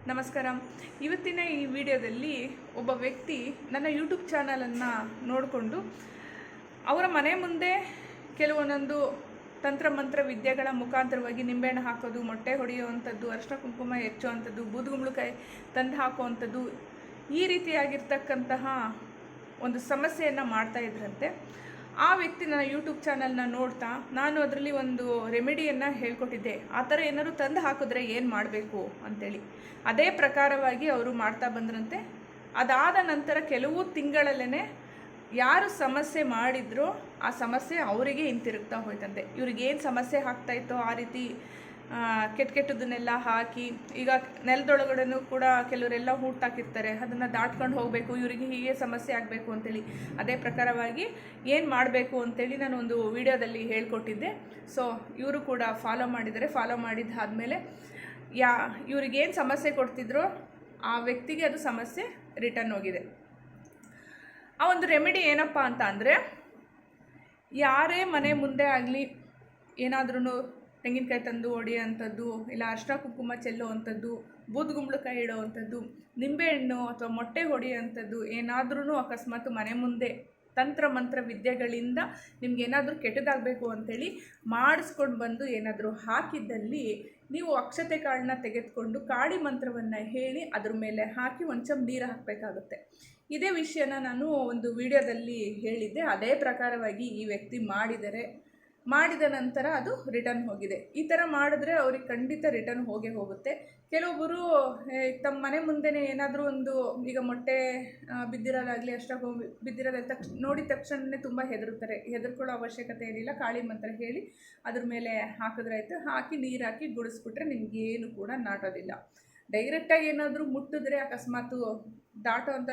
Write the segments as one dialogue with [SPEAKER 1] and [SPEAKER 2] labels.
[SPEAKER 1] ನಮಸ್ಕಾರ. ಇವತ್ತಿನ ಈ ವಿಡಿಯೋದಲ್ಲಿ ಒಬ್ಬ ವ್ಯಕ್ತಿ ನನ್ನ ಯೂಟ್ಯೂಬ್ ಚಾನಲನ್ನು ನೋಡಿಕೊಂಡು ಅವರ ಮನೆ ಮುಂದೆ ಕೆಲವೊಂದೊಂದು ತಂತ್ರಮಂತ್ರ ವಿದ್ಯೆಗಳ ಮುಖಾಂತರವಾಗಿ ನಿಂಬೆಹಣ್ಣು ಹಾಕೋದು, ಮೊಟ್ಟೆ ಹೊಡೆಯುವಂಥದ್ದು, ಅರಿಶಿನ ಕುಂಕುಮ ಹೆಚ್ಚುವಂಥದ್ದು, ಬೂದುಗುಂಬಳಕಾಯಿ ತಂದು ಹಾಕುವಂಥದ್ದು, ಈ ರೀತಿಯಾಗಿರ್ತಕ್ಕಂತಹ ಒಂದು ಸಮಸ್ಯೆಯನ್ನು ಮಾಡ್ತಾ ಇದ್ರಂತೆ. ಆ ವ್ಯಕ್ತಿ ನನ್ನ ಯೂಟ್ಯೂಬ್ ಚಾನಲ್ನ ನೋಡ್ತಾ ನಾನು ಅದರಲ್ಲಿ ಒಂದು ರೆಮಿಡಿಯನ್ನು ಹೇಳ್ಕೊಟ್ಟಿದ್ದೆ. ಆ ಥರ ಏನಾದ್ರು ತಂದು ಹಾಕಿದ್ರೆ ಏನು ಮಾಡಬೇಕು ಅಂತೇಳಿ ಅದೇ ಪ್ರಕಾರವಾಗಿ ಅವರು ಮಾಡ್ತಾ ಬಂದ್ರಂತೆ. ಅದಾದ ನಂತರ ಕೆಲವು ತಿಂಗಳಲ್ಲೇ ಯಾರು ಸಮಸ್ಯೆ ಮಾಡಿದ್ರೋ ಆ ಸಮಸ್ಯೆ ಅವರಿಗೆ ಹಿಂತಿರುಗ್ತಾ ಹೋಯ್ತಂತೆ. ಇವ್ರಿಗೇನು ಸಮಸ್ಯೆ ಆಗ್ತಾಯಿತ್ತೋ ಆ ರೀತಿ ಕೆಟ್ಟದನ್ನೆಲ್ಲ ಹಾಕಿ, ಈಗ ನೆಲದೊಳಗಡೆನೂ ಕೂಡ ಕೆಲವರೆಲ್ಲ ಹೂಟಾಕಿರ್ತಾರೆ, ಅದನ್ನು ದಾಟ್ಕೊಂಡು ಹೋಗಬೇಕು, ಇವರಿಗೆ ಹೀಗೆ ಸಮಸ್ಯೆ ಆಗಬೇಕು ಅಂತೇಳಿ ಅದೇ ಪ್ರಕಾರವಾಗಿ ಏನು ಮಾಡಬೇಕು ಅಂತೇಳಿ ನಾನು ಒಂದು ವಿಡಿಯೋದಲ್ಲಿ ಹೇಳ್ಕೊಟ್ಟಿದ್ದೆ. ಸೊ ಇವರು ಕೂಡ ಫಾಲೋ ಮಾಡಿದ್ದಾರೆ. ಫಾಲೋ ಮಾಡಿದ್ದಾದಮೇಲೆ ಇವ್ರಿಗೇನು ಸಮಸ್ಯೆ ಕೊಡ್ತಿದ್ರೋ ಆ ವ್ಯಕ್ತಿಗೆ ಅದು ಸಮಸ್ಯೆ ರಿಟರ್ನ್ ಹೋಗಿದೆ. ಆ ಒಂದು ರೆಮಿಡಿ ಏನಪ್ಪ ಅಂತ ಅಂದರೆ, ಯಾರೇ ಮನೆ ಮುಂದೆ ಆಗಲಿ ಏನಾದ್ರೂ ತೆಂಗಿನಕಾಯಿ ತಂದು ಹೊಡೆಯೋವಂಥದ್ದು, ಇಲ್ಲ ಅರಿಶಿನ ಕುಂಕುಮ ಚೆಲ್ಲುವಂಥದ್ದು, ಬೂದುಗುಂಬಳಕಾಯಿ ಇಡೋವಂಥದ್ದು, ನಿಂಬೆಹಣ್ಣು ಅಥವಾ ಮೊಟ್ಟೆ ಹೊಡೆಯೋವಂಥದ್ದು ಏನಾದ್ರೂ ಅಕಸ್ಮಾತ್ ಮನೆ ಮುಂದೆ ತಂತ್ರ ಮಂತ್ರ ವಿದ್ಯೆಗಳಿಂದ ನಿಮ್ಗೇನಾದರೂ ಕೆಟ್ಟದಾಗಬೇಕು ಅಂಥೇಳಿ ಮಾಡಿಸ್ಕೊಂಡು ಬಂದು ಏನಾದರೂ ಹಾಕಿದ್ದಲ್ಲಿ ನೀವು ಅಕ್ಷತೆ ಕಾಳನ್ನ ತೆಗೆದುಕೊಂಡು ಕಾಳಿ ಮಂತ್ರವನ್ನು ಹೇಳಿ ಅದ್ರ ಮೇಲೆ ಹಾಕಿ ಒಂದು ಚಮ್ ನೀರು ಹಾಕಬೇಕಾಗುತ್ತೆ. ಇದೇ ವಿಷಯನ ನಾನು ಒಂದು ವಿಡಿಯೋದಲ್ಲಿ ಹೇಳಿದ್ದೆ. ಅದೇ ಪ್ರಕಾರವಾಗಿ ಈ ವ್ಯಕ್ತಿ ಮಾಡಿದ ನಂತರ ಅದು ರಿಟರ್ನ್ ಹೋಗಿದೆ. ಈ ಥರ ಮಾಡಿದ್ರೆ ಅವ್ರಿಗೆ ಖಂಡಿತ ರಿಟರ್ನ್ ಹೋಗುತ್ತೆ. ಕೆಲವೊಬ್ಬರು ತಮ್ಮ ಮನೆ ಮುಂದೆನೇ ಏನಾದರೂ ಒಂದು, ಈಗ ಮೊಟ್ಟೆ ಬಿದ್ದಿರೋದಾಗಲಿ, ಅಷ್ಟಾಗಿ ಬಿದ್ದಿರೋದ ನೋಡಿದ ತಕ್ಷಣವೇ ತುಂಬ ಹೆದರ್ಕೊಳ್ಳೋ ಅವಶ್ಯಕತೆ ಏನಿಲ್ಲ. ಕಾಳಿ ಮಂತ್ರ ಹೇಳಿ ಅದ್ರ ಮೇಲೆ ಹಾಕಿದ್ರೆ ಆಯಿತು. ಹಾಕಿ ನೀರು ಹಾಕಿ ಗುಡಿಸ್ಬಿಟ್ರೆ ನಿಮಗೇನು ಕೂಡ ನಾಟೋದಿಲ್ಲ. ಡೈರೆಕ್ಟಾಗಿ ಏನಾದರೂ ಮುಟ್ಟಿದ್ರೆ ಅಕಸ್ಮಾತು ದಾಟೋ ಅಂತ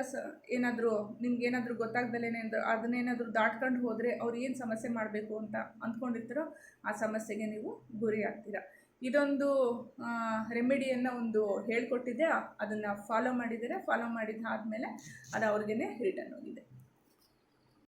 [SPEAKER 1] ಏನಾದರೂ ನಿಮ್ಗೇನಾದರೂ ಗೊತ್ತಾಗ್ದಲೇ ಅದನ್ನೇನಾದರೂ ದಾಟ್ಕೊಂಡು ಹೋದರೆ ಅವ್ರು ಏನು ಸಮಸ್ಯೆ ಮಾಡಬೇಕು ಅಂತ ಅಂದ್ಕೊಂಡಿರ್ತಾರೋ ಆ ಸಮಸ್ಯೆಗೆ ನೀವು ಗುರಿ ಆಗ್ತೀರಾ. ಇದೊಂದು ರೆಮಿಡಿಯನ್ನು ಒಂದು ಹೇಳ್ಕೊಟ್ಟಿದ್ದೆ, ಅದನ್ನು ಫಾಲೋ ಮಾಡಿದ್ದಾರೆ. ಫಾಲೋ ಮಾಡಿದ್ದಾದಮೇಲೆ ಅದು ಅವ್ರಿಗೇ ರಿಟರ್ನ್ ಹೋಗಿದೆ.